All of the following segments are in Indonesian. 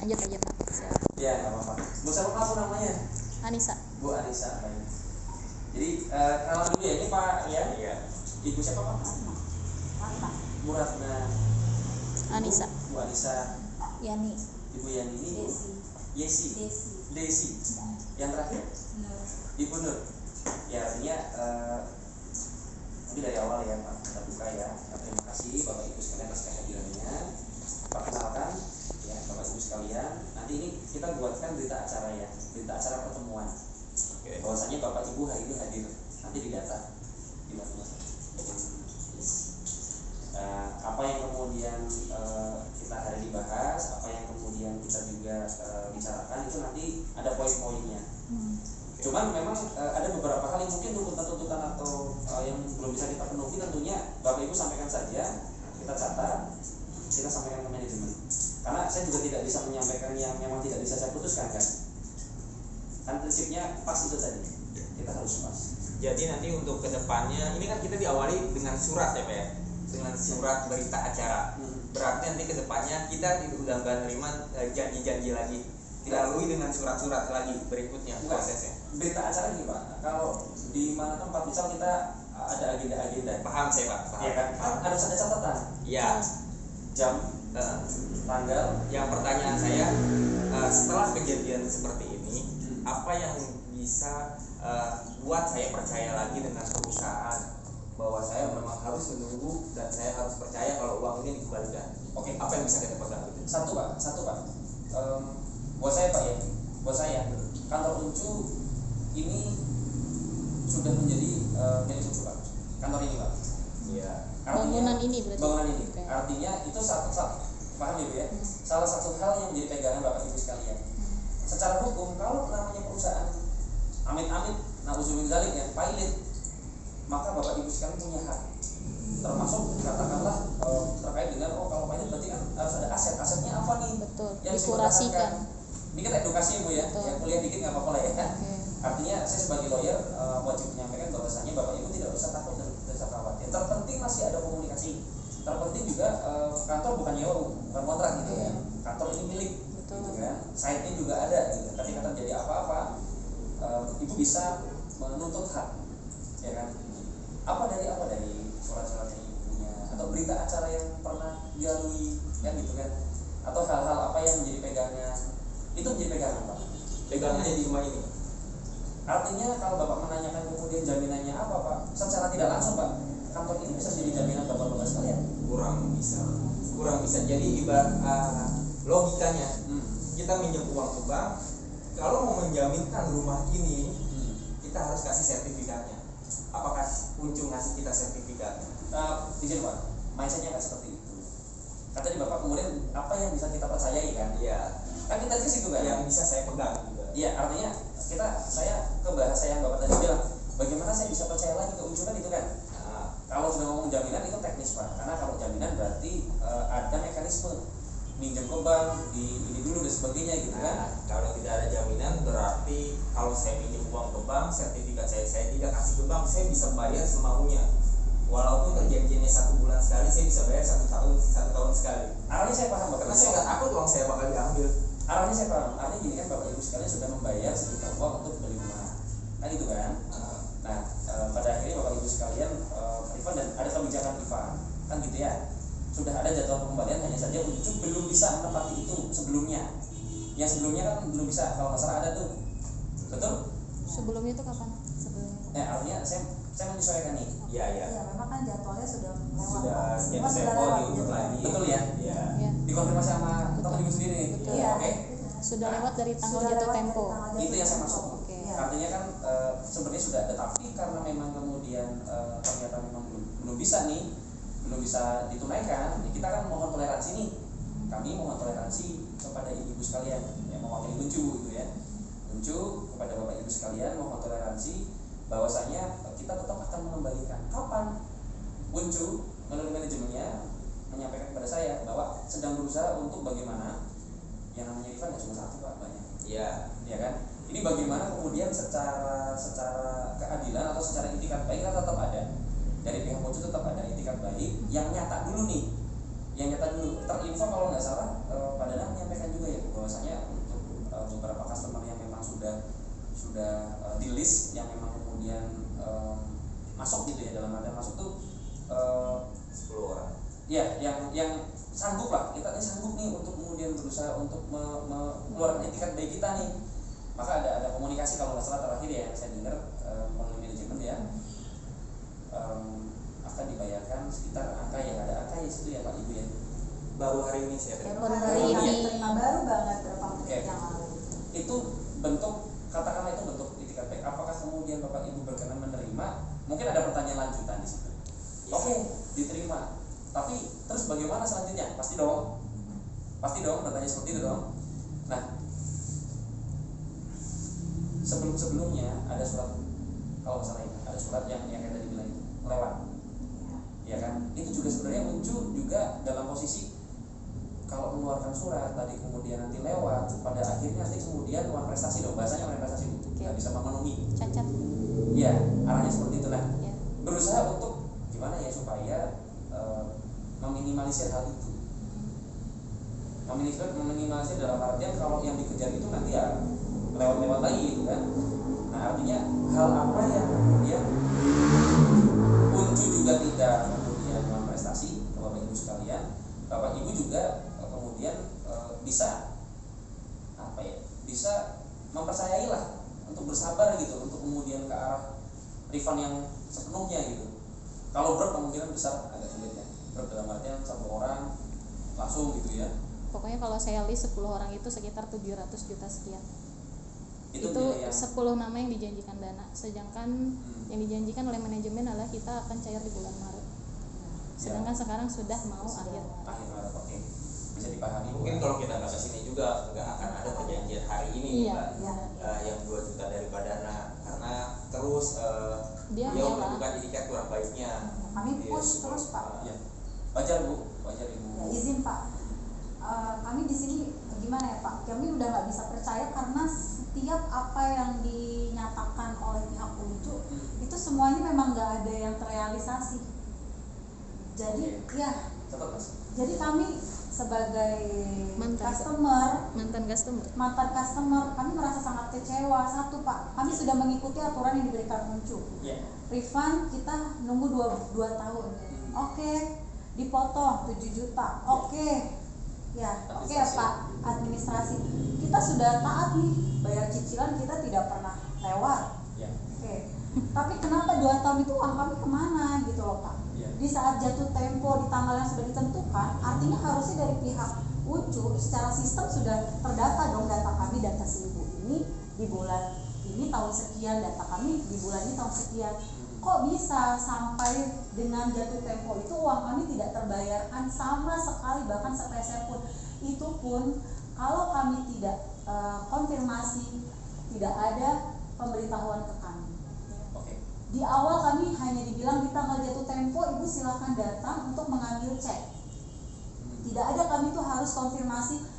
Lanjut aja Pak. Silakan. Ya nggak apa-apa. Bu siapa kamu namanya? Anissa. Bu Anissa. Baik. Jadi kenalan dulu ya, ini Pak ya. Iya. Ibu siapa Pak? Ratna. Bu Ratna. Anissa. Bu Anissa. Yani. Ibu Yani ini. Desi. Yesi. Desi. Desi. Yang terakhir? Nur. Ibu Nur. Ya artinya ini dari awal ya Pak kita buka ya. Terima kasih Bapak Ibu sekalian atas kehadirannya. Pak kenalkan ya Bapak Ibu sekalian. Nanti ini kita buatkan berita acara ya, berita acara pertemuan. Bahwasanya Bapak Ibu hari ini hadir. Nanti didata di Mas. Apa yang kemudian kita hari ini bahas, apa yang kemudian kita juga bicarakan itu nanti ada poin-poinnya. Cuman memang ada beberapa hal yang mungkin tuntutan-tuntutan atau yang belum bisa kita penuhi, tentunya Bapak Ibu sampaikan saja, kita catat, kita sampaikan ke manajemen. Karena saya juga tidak bisa menyampaikan yang memang tidak bisa saya putuskan kan. Kan prinsipnya pas itu tadi, kita harus pas. Jadi nanti untuk kedepannya, ini kan kita diawali dengan surat ya Pak ya, dengan surat berita acara. Berarti nanti kedepannya kita udah nggak nerima janji-janji lagi, dilalui dengan surat-surat lagi berikutnya prosesnya. Berita acara ini Pak, kalau di mana tempat misal kita ada agenda-agenda. Paham saya Pak, paham. Iya kan? Harus ada catatan. Iya. Jam, tanggal. Yang pertanyaan saya, setelah kejadian seperti ini, apa yang bisa buat saya percaya lagi dengan perusahaan bahwa saya memang harus menunggu dan saya harus percaya kalau uang ini dikembalikan. Oke. Apa yang bisa kita pegang itu? Satu Pak. Buat saya Pak ya, buat saya kantor Uncu ini sudah menjadi milik Uncu Pak. Kantor ini Pak. Iya. Bangunan ini berarti. Bangunan ini. Okay. Artinya itu satu paham Ibu ya. Salah satu hal yang menjadi pegangan Bapak Ibu sekalian. Secara hukum kalau namanya perusahaan amit-amit nauzubillah dzalik ya, pilot, maka Bapak Ibu sekalian punya hak. Termasuk katakanlah terkait dengan kalau pilot berarti kan harus ada asetnya apa nih? Betul. Yang Dikurasikan. Ini kan edukasi Bu ya. Betul. Yang kuliah dikit nggak apa-apa lah ya kan. Okay. Artinya saya sebagai lawyer wajib menyampaikan bahwasanya Bapak Ibu tidak usah takut dan tidak usah khawatir. Terpenting masih ada komunikasi. Terpenting juga kantor bukan nyewa, bukan kontrak gitu ya. Kantor ini milik. Betul. Gitu kan. Site-nya juga ada gitu. Ketika terjadi apa-apa, Ibu bisa menuntut hak. Ya kan? Apa dari surat-surat yang Ibu punya atau berita acara yang pernah dilalui kan gitu kan? Atau hal-hal apa yang menjadi pegangan? Itu menjadi pegangan Pak. Pegangannya di rumah ini. Artinya kalau Bapak menanyakan kemudian jaminannya apa Pak? Secara tidak langsung Pak, kantor ini bisa jadi jaminan Bapak sekalian? Kurang bisa. Jadi ibarat logikanya, kita minjem uang ke bank, kalau mau menjaminkan rumah ini, kita harus kasih sertifikatnya. Apakah Uncu ngasih kita sertifikatnya? Izin Pak, mindsetnya nggak seperti itu. Kata di Bapak kemudian apa yang bisa kita percayai kan? Iya. Kan kita ke situ kan? Yang bisa saya pegang juga. Iya, artinya saya ke bahasa yang Bapak tadi bilang, bagaimana saya bisa percaya lagi ke Uncu kan itu kan? Kalau sudah ngomong jaminan itu teknis Pak, karena kalau jaminan berarti ada mekanisme minjem ke bank, ini dulu dan sebagainya gitu kan. Kalau tidak ada jaminan berarti kalau saya minjem uang ke bank, sertifikat saya tidak kasih ke bank, saya bisa bayar semaunya. Walaupun perjanjiannya 1 bulan sekali, saya bisa bayar 1 tahun sekali. Arahnya saya paham Bapak. Karena saya nggak takut uang saya bakal diambil. Arahnya saya paham. Artinya gini kan Bapak Ibu sekalian sudah membayar sejuta uang untuk beli rumah, kan itu kan? Nah, pada akhirnya Bapak Ibu sekalian refund dan ada kebijakan refund, kan gitu ya. Sudah ada jadwal pengembalian, hanya saja Uncu belum bisa menepati itu sebelumnya. Yang sebelumnya kan belum bisa, kalau nggak salah ada tuh, betul? Sebelumnya itu kapan? Sebelumnya. Artinya saya menyesuaikan nih. Iya. Ya, memang kan jadwalnya sudah lewat. Sudah jadi Semua tempo lewat. diundur lagi. Betul ya? Iya. Ya. Dikonfirmasi sama teman Ibu sendiri nih. Betul. Iya. Oke. Sudah lewat dari tanggal Sudah jatuh lewat dari tempo. tanggal jatuh Itu yang saya tempo. maksud. Oke. Iya. Artinya kan sebenarnya sudah ada, tapi karena memang kemudian ternyata memang belum bisa ditunaikan, ya kita kan mohon toleransi nih. Kami mohon toleransi kepada ibu-ibu sekalian yang mewakili Uncu gitu ya. Uncu kepada Bapak Ibu sekalian mohon toleransi bahwasanya kita tetap akan mengembalikan. Kapan? Uncu melalui manajemennya menyampaikan kepada saya bahwa sedang berusaha untuk bagaimana yang namanya refund nggak cuma satu Pak, banyak. Iya. Ya kan? Ini bagaimana kemudian secara keadilan atau secara itikat baik kan tetap ada. Dari pihak Uncu tetap ada itikat baik yang nyata dulu nih. Yang nyata dulu. Terinfo kalau nggak salah Pak Danang menyampaikan juga ya bahwasanya sanggup lah, kita ini sanggup nih untuk kemudian berusaha untuk mengeluarkan etikat baik kita nih. Maka ada komunikasi, kalau nggak salah terakhir ya saya dengar melalui manajemen ya, akan dibayarkan sekitar angka ya, ada angka ya situ ya Pak Ibu ya. Baru hari ini saya Baru hari hari ini. ini terima baru banget berapa menit Oke. yang lalu. Itu bentuk, katakanlah itu bentuk etikat baik. Apakah kemudian Bapak Ibu berkenan menerima? Mungkin ada pertanyaan lanjutan di situ. Oke, diterima. Tapi terus bagaimana selanjutnya? Pasti dong bertanya seperti itu dong. Nah, sebelumnya ada surat, kalau nggak salah ini ada surat yang kayak tadi bilang itu lewat, ya kan? Itu juga sebenarnya muncul juga dalam posisi kalau mengeluarkan surat tadi kemudian nanti lewat, pada akhirnya nanti kemudian uang prestasi dong, bahasanya uang prestasi nggak bisa memenuhi. Cacat. Ya, arahnya seperti itu. Nah, Ya. berusaha untuk gimana ya supaya meminimalisir hal itu. Meminimalisir dalam artian kalau yang dikejar itu nanti ya lewat-lewat lagi gitu kan. Nah, artinya hal apa yang kemudian Uncu juga tidak kemudian prestasi, Bapak Ibu sekalian, Bapak Ibu juga kemudian bisa apa ya? Bisa mempercayai lah untuk bersabar gitu, untuk kemudian ke arah refund yang sepenuhnya gitu. Kalau berat kemungkinan besar agak sulit ya. Berat dalam artian satu orang langsung gitu ya. Pokoknya kalau saya list 10 orang itu sekitar 700 juta sekian. Itu biaya yang 10 nama yang dijanjikan dana. Sedangkan yang dijanjikan oleh manajemen adalah kita akan cair di bulan Maret. Sedangkan sekarang sudah mau akhir Maret. akhir Maret. Oke. Bisa dipahami. mungkin kalau kita nggak kesini juga nggak akan ada perjanjian hari ini nih, Iya, Mbak. iya. Yang 2 juta dari Badana karena terus Dia beliau menolak. melakukan etikat kurang baiknya. Kami Iya, push gitu. terus Pak. Ya. Wajar Bu, wajar Ibu. Ya, izin Pak. Kami di sini gimana ya Pak? Kami udah nggak bisa percaya karena setiap apa yang dinyatakan oleh pihak Uncu itu semuanya memang nggak ada yang terrealisasi. Jadi ya, Cepat Mas. jadi kami sebagai Mantan customer kami merasa sangat kecewa. Satu Pak, kami sudah mengikuti aturan yang diberikan Uncu. Ya. Refund kita nunggu 2 tahun. Oke, dipotong 7 juta. Oke. Ya, oke ya Pak, administrasi. Kita sudah taat nih, bayar cicilan kita tidak pernah lewat. Ya. Oke. Tapi kenapa 2 tahun itu uang kami kemana gitu loh Pak? Ya. Di saat jatuh tempo di tanggal yang sudah ditentukan, artinya harusnya dari pihak Uncu secara sistem sudah terdata dong data kami, data si ibu ini di bulan ini tahun sekian, data kami di bulan ini tahun sekian. Kok bisa sampai dengan jatuh tempo itu uang kami tidak terbayarkan sama sekali, bahkan sepeser pun. Itu pun kalau kami tidak konfirmasi, tidak ada pemberitahuan ke kami. Oke. Di awal kami hanya dibilang di tanggal jatuh tempo ibu silakan datang untuk mengambil cek. Tidak ada, kami tuh harus konfirmasi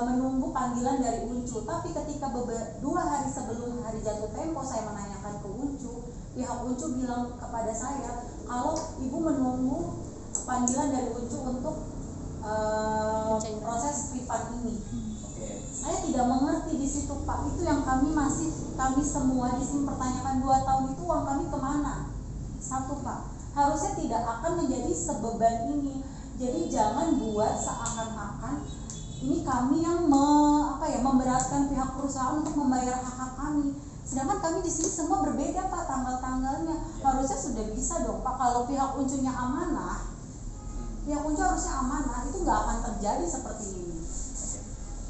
menunggu panggilan dari Uncu. Tapi ketika 2 hari sebelum hari jatuh tempo saya menanyakan ke Uncu, pihak Uncu bilang kepada saya kalau ibu menunggu panggilan dari Uncu untuk proses refund ini. Oke. Saya tidak mengerti di situ Pak. Itu yang kami semua di sini pertanyakan, 2 tahun itu uang kami kemana? Satu Pak, harusnya tidak akan menjadi sebeban ini. Jadi jangan buat seakan-akan ini kami yang memberatkan pihak perusahaan untuk membayar hak kami. Sedangkan kami di sini semua berbeda Pak tanggal-tanggalnya. Harusnya sudah bisa dong Pak, kalau pihak Uncunya amanah, pihak Uncu harusnya amanah, itu nggak akan terjadi seperti ini.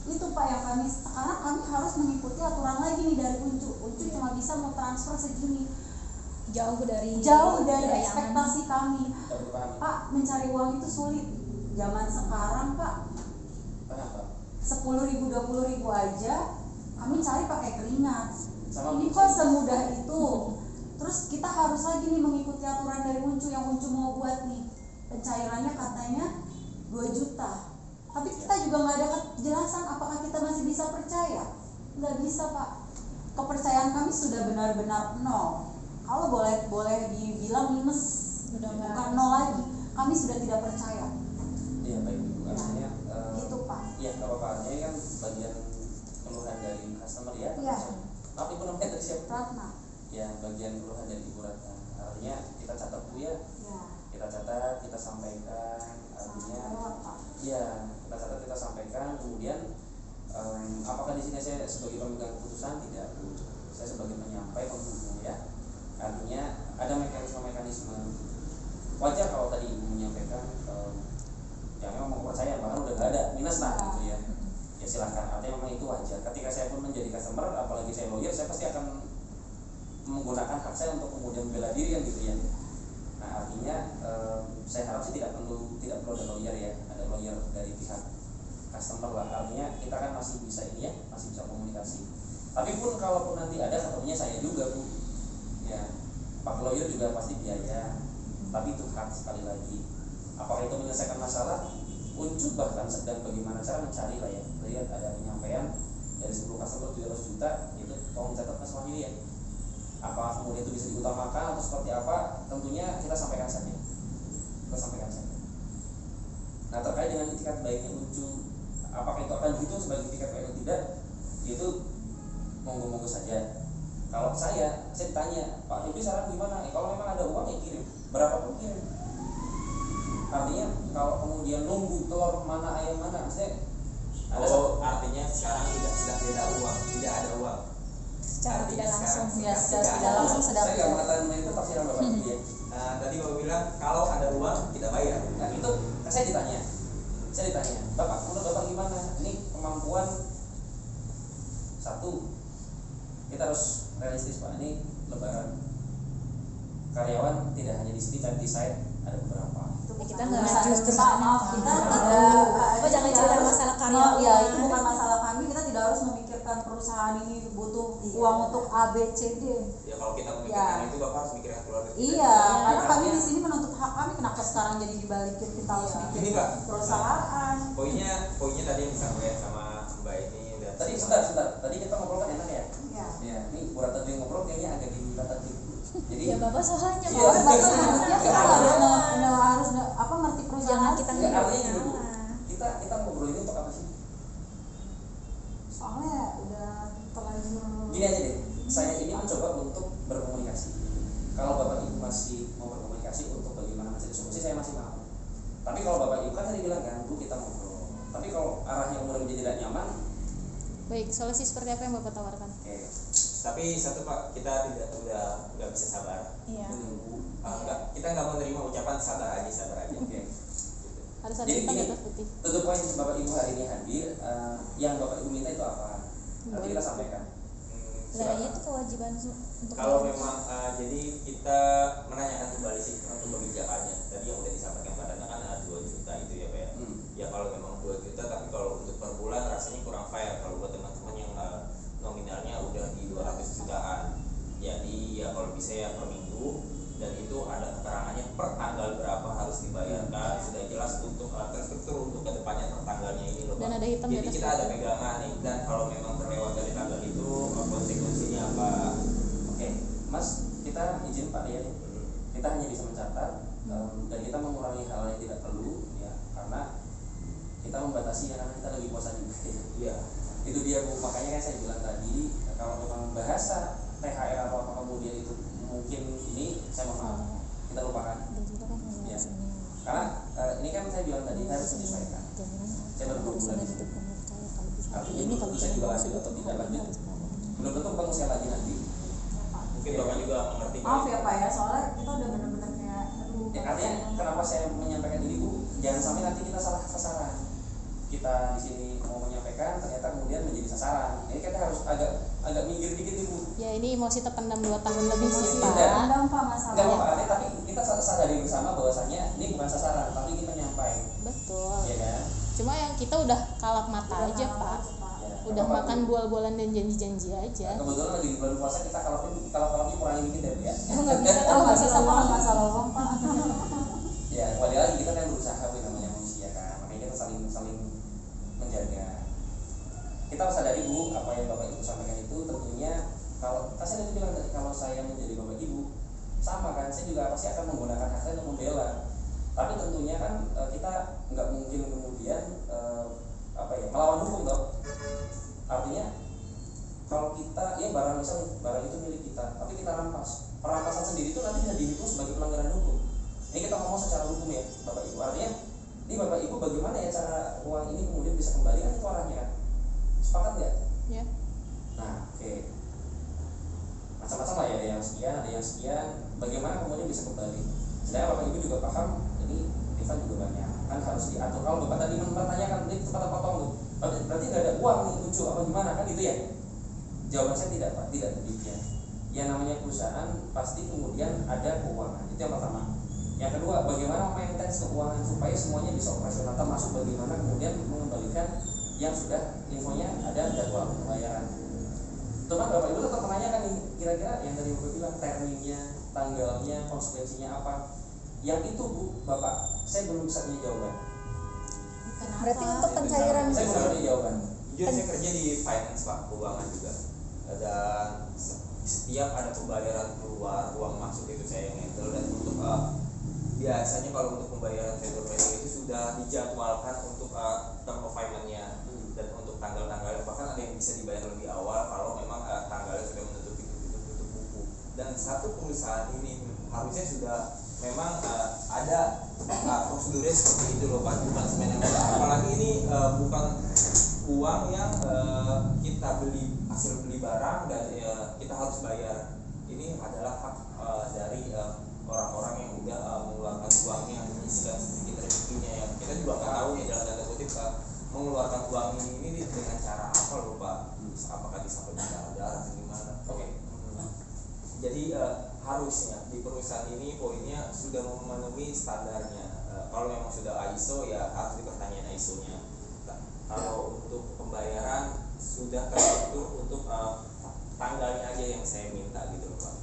Itu Pak yang kami sekarang kami harus mengikuti aturan lagi nih dari Uncu. Uncu cuma bisa mau transfer segini, jauh dari ekspektasi kami. Dapat dipahami. Pak, mencari uang itu sulit. Zaman sekarang Pak, Kenapa? 10.000 20.000 aja kami cari pakai keringat. Sama Ini kok semudah itu. Terus kita harus lagi nih mengikuti aturan dari Uncu yang Uncu mau buat nih. Pencairannya katanya 2 juta. Tapi kita juga nggak ada kejelasan apakah kita masih bisa percaya. Nggak bisa Pak. Kepercayaan kami sudah benar-benar nol. Kalau boleh dibilang minus, bukan nol lagi. Kami sudah tidak percaya. Iya baik Ibu. Artinya Gitu Pak. iya nggak apa-apa. Ini kan bagian keluhan dari customer ya. Iya. Maaf Ibu namanya tadi siapa? Ratna. Ya bagian keluhan dari Ibu Ratna. Artinya kita catat Bu ya. Ya. Kita catat, kita sampaikan. Artinya Lewat Pak. Ya, kita catat, kita sampaikan. Kemudian apakah di sini saya sebagai pemegang keputusan? Tidak. Saya sebagai penyampai, penghubung ya. Artinya ada mekanisme. Wajar kalau tadi ibu menyampaikan ya memang mau percaya, bahkan udah gak ada minus lah gitu ya. Ya silahkan, artinya memang itu wajar. Ketika saya pun menjadi customer, apalagi saya lawyer, saya pasti akan menggunakan hak saya untuk kemudian membela diri kan gitu ya. Nah artinya saya harap sih tidak perlu ada lawyer ya, ada lawyer dari pihak customer lah. Artinya kita kan masih bisa ini ya, masih bisa komunikasi. Tapi pun kalaupun nanti ada, ketemunya saya juga Bu ya, pakai lawyer juga pasti biaya. Tapi itu hak, sekali lagi. Apakah itu menyelesaikan masalah? Unjuk bahkan sedang bagaimana cara mencari lah ya. Lihat ada penyampaian dari 10 customer 700 juta, itu tolong catat masalahnya ya. Apa kemudian itu bisa diutamakan atau seperti apa? Tentunya kita sampaikan saja. Nah terkait dengan itikat baiknya Unju, apakah itu akan dihitung sebagai itikat baik atau tidak? Itu monggo-monggo saja. Kalau saya tanya, Pak Yogi saran gimana? Kalau memang ada uang ya kirim, berapapun kirim. Artinya kalau kemudian nunggu telur mana ayam mana, maksudnya artinya sekarang sedang tidak ada uang. Secara tidak langsung, tidak langsung sedang. Saya nggak mengatakan itu tafsiran Bapak Ibu ya. Tadi Bapak bilang kalau ada uang tidak bayar. Nah itu saya ditanya, Bapak, menurut Bapak gimana? Ini kemampuan satu, kita harus realistis Pak. Ini Lebaran, karyawan tidak hanya di sini tapi di site ada beberapa. Kita nggak justru maaf, kita jangan cerita masalah karyawan. Ya itu bukan masalah kami, kita tidak harus memikirkan perusahaan ini butuh uang untuk A, B, C, D. Ya kalau kita memikirkan itu Bapak harus mikirkan keluarga kita. Iya, karena kami di sini menuntut hak kami, kenapa sekarang jadi dibalikin kita harus Ini mikirin Pak, perusahaan. Poinnya tadi yang disampaikan sama Mbak ini dan Tadi sebentar. Tadi kita ngobrol kan enak ya? Iya. Ya, ini Bu Rata yang ngobrol kayaknya agak diminta tadi. Jadi Ya Bapak soalnya Iya. Bapak harusnya kita harus ngerti perusahaan. jangan kita enggak, ngobrol artinya gini Bu, salah. kita ngobrol ini untuk apa sih? Soalnya udah terlanjur. Gini aja deh, saya ini mencoba untuk berkomunikasi. Kalau Bapak Ibu masih mau berkomunikasi untuk bagaimana mencari solusi, saya masih mau. Tapi kalau Bapak Ibu kan tadi bilang kan, Bu kita ngobrol. Tapi kalau arahnya kemudian menjadi tidak nyaman, Baik, solusi seperti apa yang Bapak tawarkan? oke. tapi satu Pak, kita udah nggak bisa sabar. Iya. Menunggu. Kita nggak menerima ucapan sabar aja. Oke. Harus ada Jadi hitam di gini, atas putih. tutup poin Bapak Ibu hari ini hadir, yang Bapak Ibu minta itu apa? Nanti kita sampaikan. Nah, itu kewajiban untuk Kalau memang jadi kita menanyakan kembali sih untuk kebijakannya. Tadi yang udah disampaikan Pak Dana kan 2 juta itu ya Pak ya. Ya kalau memang 2 juta, tapi kalau untuk per bulan rasanya kurang fair kalau buat teman-teman yang nominalnya udah di 200 jutaan. Jadi ya kalau bisa ya per minggu, dan itu ada keterangannya per tanggal berapa harus dibayarkan, sudah jelas untuk terstruktur untuk kedepannya per tanggalnya ini loh Pak. Dan ada hitam di Jadi atas kita putih. ada pegangan nih, dan kalau memang terlewat dari tanggal itu konsekuensinya apa? Oke, Mas, kita izin Pak ya. Kita hanya bisa mencatat dan kita mengurangi hal yang tidak perlu ya, karena kita membatasi ya, karena kita lagi puasa juga ya. Iya. Itu dia Bu, makanya kan saya bilang tadi kalau memang bahasa THR atau apa kemudian itu mungkin ini saya mohon maaf, kita lupakan ya. Karena ini kan saya bilang tadi harus menyesuaikan. Saya baru 2 bulan artinya ini kalau saya juga lanjut atau tidak lanjut belum tentu Bang saya lagi nanti. Mungkin Bapak juga mengerti. Maaf ya Pak ya, soalnya kita udah bener-bener kayak aduh. Ya, artinya kenapa saya menyampaikan ini Bu, jangan sampai nanti kita salah sasaran. Kita di sini mau menyampaikan ternyata kemudian menjadi sasaran. Ini kita harus agak minggir dikit nih Bu. Ya ini emosi terpendam 2 tahun lebih sih Tidak. Pak. Pendam Pak Enggak masalahnya. apa-apa, tapi kita sadari bersama bahwasanya ini bukan sasaran, tapi ini penyampai. Betul. Ya kan? Cuma yang kita udah kalap mata aja Pak. Ya, Udah apa-apa, makan Bu. bual-bualan dan janji-janji aja. Nah, kebetulan lagi di bulan puasa kita kalau kurangin dikit ya Bu ya. Nggak bisa Oh nggak bisa Pak, masalah uang Pak. Ya kembali lagi kita kan berusaha Bu, namanya manusia kan, makanya kita saling menjaga. Kita harus sadari Bu, apa yang Bapak Ibu sampaikan itu tentunya kalau saya tadi bilang tadi, kalau saya menjadi Bapak Ibu sama kan, saya juga pasti akan menggunakan hak saya untuk membela. Tapi tentunya kan kita nggak mungkin kemudian melawan hukum toh. Artinya kalau kita ya barang itu milik kita, tapi kita rampas. Perampasan sendiri itu nanti bisa dihitung sebagai pelanggaran hukum. Ini kita ngomong secara hukum ya Bapak Ibu. Artinya ini Bapak Ibu Ibu bagaimana ya cara uang ini kemudian bisa kembali, kan itu arahnya kan, sepakat nggak? Ya. Nah, oke. Macam-macam lah ya, ada yang sekian, bagaimana kemudian bisa kembali. Sedangkan Bapak Ibu juga paham, ini refund juga banyak, kan harus diatur. Kalau Bapak tadi mempertanyakan, ini tempat potong tuh, berarti nggak ada uang nih, lucu apa gimana, kan gitu ya? Jawaban saya tidak, Pak, tidak demikian. Yang namanya perusahaan pasti kemudian ada keuangan, itu yang pertama. Yang kedua, bagaimana maintain keuangan supaya semuanya bisa operasional, termasuk bagaimana kemudian mengembalikan yang sudah infonya ada jadwal pembayaran. Teman Bapak Ibu tetap menanyakan nih, kira-kira yang tadi Bapak bilang terminnya, tanggalnya, konsekuensinya apa? Yang itu Bu, Bapak, saya belum bisa punya jawaban. Kenapa? Berarti untuk pencairan Saya belum punya jawaban. Jujur saya kerja di finance Pak, keuangan juga. Dan setiap ada pembayaran keluar, uang masuk itu saya yang handle. Dan untuk biasanya kalau untuk pembayaran vendor itu sudah dijadwalkan untuk term of payment-nya dan untuk tanggal-tanggalnya, bahkan ada yang bisa dibayar lebih awal kalau memang tanggalnya sudah menutup buku. Dan satu perusahaan ini harusnya sudah memang ada prosedurnya seperti itu loh Pak, bukan semena-mena. Apalagi ini bukan uang yang kita beli, hasil beli barang dan kita harus bayar. Ini adalah hak dari orang-orang yang udah mengeluarkan uangnya, menyisikan sedikit rezekinya, yang kita juga nggak tahu ya dalam tanda kutip mengeluarkan uang ini dengan cara apa loh Pak? Apakah disampai berdarah atau gimana? Oke. Jadi harusnya di perusahaan ini poinnya sudah memenuhi standarnya. Kalau memang sudah ISO ya harus dipertanyakan ISO-nya. Kalau untuk pembayaran sudah terstruktur untuk tanggalnya aja yang saya minta gitu loh Pak.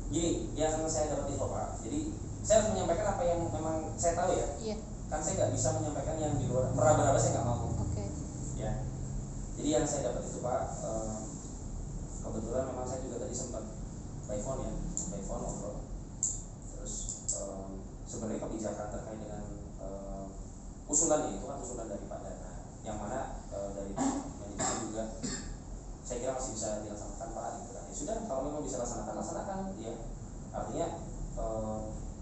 Jadi yang saya dapat info Pak, jadi saya harus menyampaikan apa yang memang saya tahu ya. Iya. Kan saya nggak bisa menyampaikan yang di luar, meraba-raba saya nggak mau. Oke. Ya. Jadi yang saya dapat itu Pak, kebetulan memang saya juga tadi sempat by phone ngobrol. Terus sebenarnya kebijakan terkait dengan usulan itu kan usulan dari Pak Dana, yang mana dari manajemen juga saya kira masih bisa dilaksanakan Pak gitu kan. Ya sudah, kalau memang bisa laksanakan ya. Artinya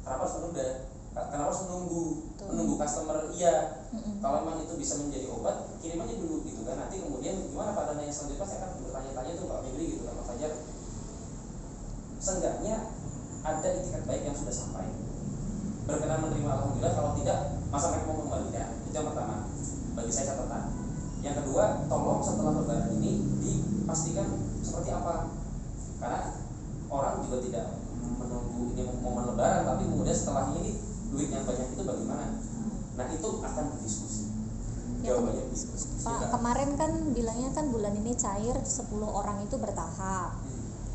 kenapa harus menunda? Kenapa harus menunggu customer? Iya. Kalau memang itu bisa menjadi obat, kirim aja dulu gitu kan. Nanti kemudian gimana Pak Dana yang selanjutnya, saya akan bertanya-tanya tuh Pak Febri gitu kan, Pak Fajar. Seenggaknya ada itikat baik yang sudah sampai. Berkenan menerima alhamdulillah, kalau tidak masa mereka mau kembalikan. Itu yang pertama, bagi saya catatan. Yang kedua, tolong setelah lebaran ini dipastikan seperti apa, karena orang juga tidak menunggu ini momen lebaran, tapi kemudian setelah ini duit yang banyak itu bagaimana. Nah itu akan berdiskusi. Ya, Jawabannya Pak, kemarin kan bilangnya kan bulan ini cair 10 orang itu bertahap.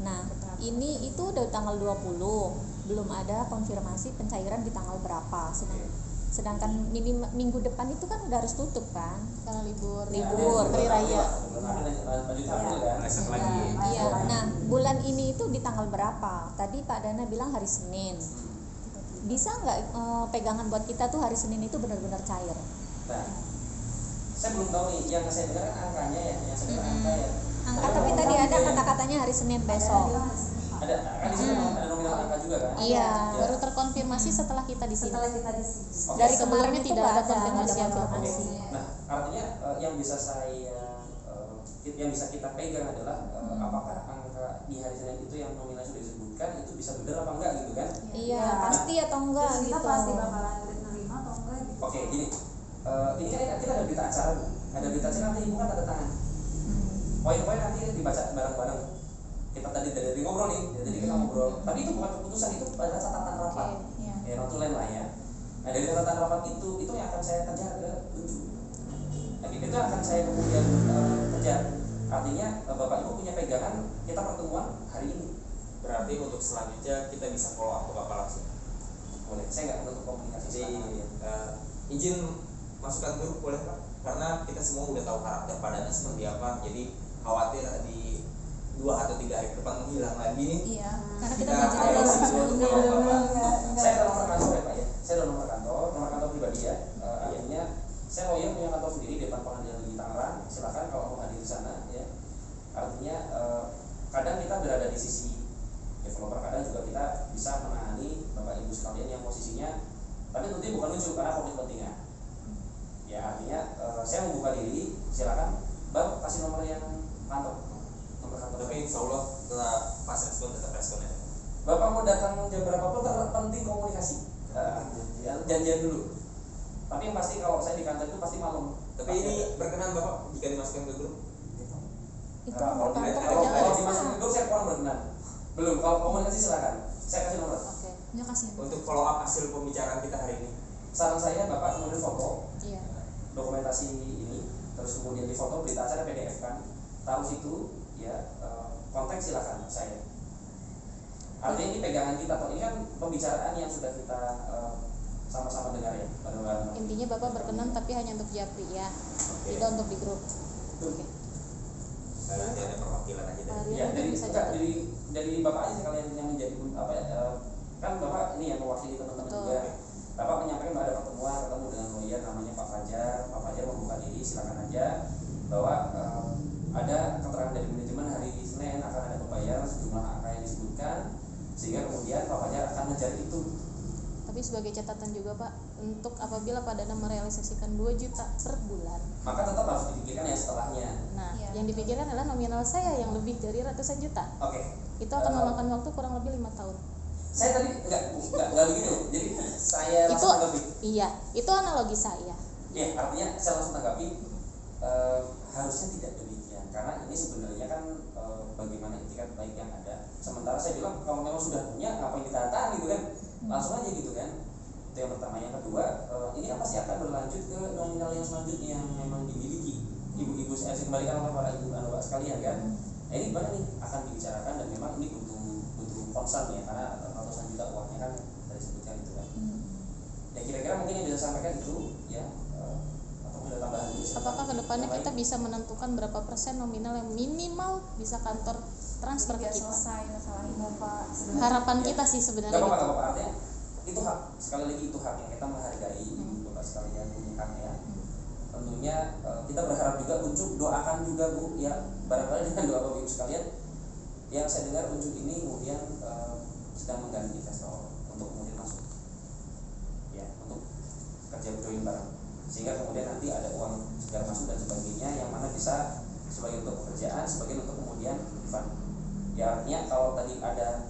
Nah, ini itu udah tanggal 20, belum ada konfirmasi pencairan di tanggal berapa. Sedangkan minggu depan itu kan udah harus tutup kan? Karena libur. Hari raya. Iya. Nah, bulan ini itu di tanggal berapa? Tadi Pak Dana bilang hari Senin. Bisa nggak pegangan buat kita tuh hari Senin itu benar-benar cair? Nah, saya belum tahu nih, yang saya dengar kan angkanya ya, yang saya dengar angka ya. Angka, tapi tadi ada kata-katanya hari Senin besok. Ada, kan di sini ada nominal angka juga kan? Iya. Baru terkonfirmasi setelah kita di sini. Oke. Dari sebelumnya kemarin itu tidak nggak ada ada konfirmasi konfirmasi. Nah, artinya yang bisa yang bisa kita pegang adalah apakah angka di hari Senin itu yang nominal sudah disebutkan itu bisa benar apa enggak gitu kan? Iya, pasti atau enggak Terus kita gitu. pasti bakalan nerima atau enggak gitu. Oke, gini. Ini kan kita ada berita acara, Bu. Ada berita acara nanti Ibu kan tanda tangan. Poin-poin nanti dibaca bareng-bareng. Kita tadi dari ngobrol nih, jadi kita ngobrol. Tapi itu bukan keputusan, itu pada catatan rapat. Ya, notulen lah ya. Nah, dari catatan rapat itu yang akan saya kejar ke ujung. Nah, itu akan saya kemudian kejar. Artinya Bapak Ibu punya pegangan, kita pertemuan hari ini. Berarti untuk selanjutnya kita bisa follow up ke Bapak langsung. Boleh, saya nggak menutup komunikasi. Jadi izin masukan dulu boleh Pak? Karena kita semua udah tahu karakter Pak Dana seperti apa. Jadi khawatir di 2 atau 3 hari ke depan menghilang lagi nih. Iya, karena kita Kita belajar ada dari resiko untuk follow up Bapak. Saya ada nomor kantor ya Pak ya. Saya ada nomor kantor pribadi ya. Artinya saya lawyer punya kantor sendiri di depan pengadilan negeri Tangerang. Silakan kalau mau hadir di sana ya. Artinya kadang kita berada di sisi developer, kadang juga kita bisa menangani Bapak Ibu sekalian yang posisinya, tapi tentunya bukan lucu karena konflik kepentingan. diri, silakan Bang kasih nomor yang kantor, nomor kantor. Tapi insya Allah setelah pas respon tetap respon ya. Bapak mau datang jam berapapun penting komunikasi. Janjian dulu. Tapi yang pasti kalau saya di kantor itu pasti malam. Tapi ini berkenan Bapak jika dimasukkan ke grup? Itu Kalau kantor dimasukkan ke grup saya kurang berkenan. Belum, kalau komunikasi silakan. Saya kasih nomor. Oke. Ya kasih. Untuk follow up hasil pembicaraan kita hari ini. Saran saya Bapak kemudian foto Iya. dokumentasi ini, terus kemudian di foto berita acara PDF kan, taruh situ ya, konteks silakan saya. Artinya ini pegangan kita, toh ini kan pembicaraan yang sudah kita sama-sama dengar ya bareng-bareng. Intinya Bapak berkenan tapi hanya untuk Japri ya. Oke. Tidak untuk di grup. Oke. Nanti ada perwakilan aja dari. Ya, Mungkin bisa enggak, catat. dari Bapak aja sekalian yang menjadi apa ya, kan Bapak ini yang mewakili teman-teman Betul. juga. Bapak menyampaikan bahwa ada pertemuan ketemu dengan lawyer namanya Pak Fajar. Pak Fajar membuka diri, silakan aja bahwa ada keterangan dari manajemen hari Senin akan ada pembayaran sejumlah angka yang disebutkan, sehingga kemudian Pak Fajar akan mengejar itu. Tapi sebagai catatan juga Pak, untuk apabila Pak Dana merealisasikan 2 juta per bulan, Maka tetap harus dipikirkan yang setelahnya. nah Iya. yang dipikirkan adalah nominal saya yang lebih dari ratusan juta. Oke. Itu akan memakan waktu kurang lebih 5 tahun. Saya tadi enggak begitu. Jadi saya Itu langsung tanggapi. iya, itu analogi saya. Ya, artinya saya langsung tanggapi, harusnya tidak demikian karena ini sebenarnya kan bagaimana etikat baik yang ada. Sementara saya bilang kalau memang sudah punya ngapain kita tahan gitu kan, langsung aja gitu kan. Itu yang pertama. Yang kedua, ini kan pasti akan berlanjut ke nominal yang selanjutnya yang memang dimiliki ibu-ibu. Saya kembalikan oleh para ibu dan bapak sekalian kan. Ini gimana nih akan dibicarakan dan memang ini butuh concern ya karena ratusan juta uangnya kan tadi sebutkan itu kan. Ya kira-kira mungkin yang bisa sampaikan itu ya, atau ada tambahan dulu. Apakah kedepannya kita bisa menentukan berapa persen nominal yang minimal bisa kantor transfer ke Biar kita? selesai masalah ini. Bapak Harapan Ya. kita sih Gak sebenarnya apa-apa, gitu. gak apa-apa, artinya itu hak, sekali lagi itu hak yang kita menghargai bapak sekalian punya hak ya. Tentunya kita berharap juga Ucup doakan juga Bu ya, barangkali dengan doa bapak ibu sekalian yang saya dengar Ucup ini kemudian sedang menggandeng investor untuk kemudian masuk ya, untuk kerja join bareng, sehingga kemudian nanti ada uang segala masuk dan sebagainya yang mana bisa sebagian untuk pekerjaan, sebagian untuk kemudian fund. Ya artinya kalau tadi ada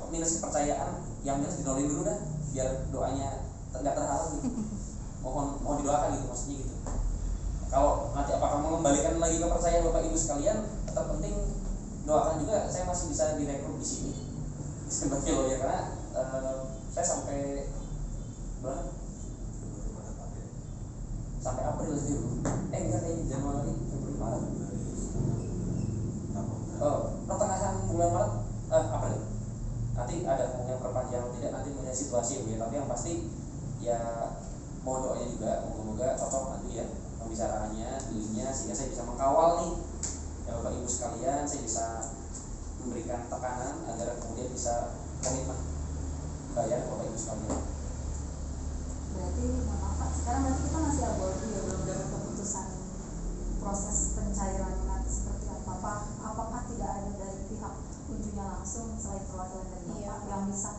minus kepercayaan, yang minus dinolin dulu dah biar doanya nggak terhalang gitu. mohon didoakan gitu, maksudnya gitu. Kalau nanti apakah mengembalikan lagi kepercayaan bapak ibu sekalian, tetap penting doakan juga saya masih bisa direkrut di sini sebagai lawyer karena saya sampai bulan sampai April sih enggak kayak Januari, Februari, Maret. Pertengahan bulan Maret, April. Nanti ada kemungkinan perpanjangan atau tidak, nanti melihat situasi ya. Tapi yang pasti ya mohon doanya juga, moga-moga cocok nanti ya pembicaraannya, dealnya, sehingga saya bisa mengawal nih ya bapak ibu sekalian, saya bisa memberikan tekanan agar kemudian bisa komitmen bayar bapak ibu sekalian. berarti maaf Pak, sekarang berarti kita masih abordi ya, belum dapat keputusan proses pencairannya nanti seperti apa Pak? Apakah tidak ada dari pihak ujungnya langsung selain perwakilan dari Bapak yang bisa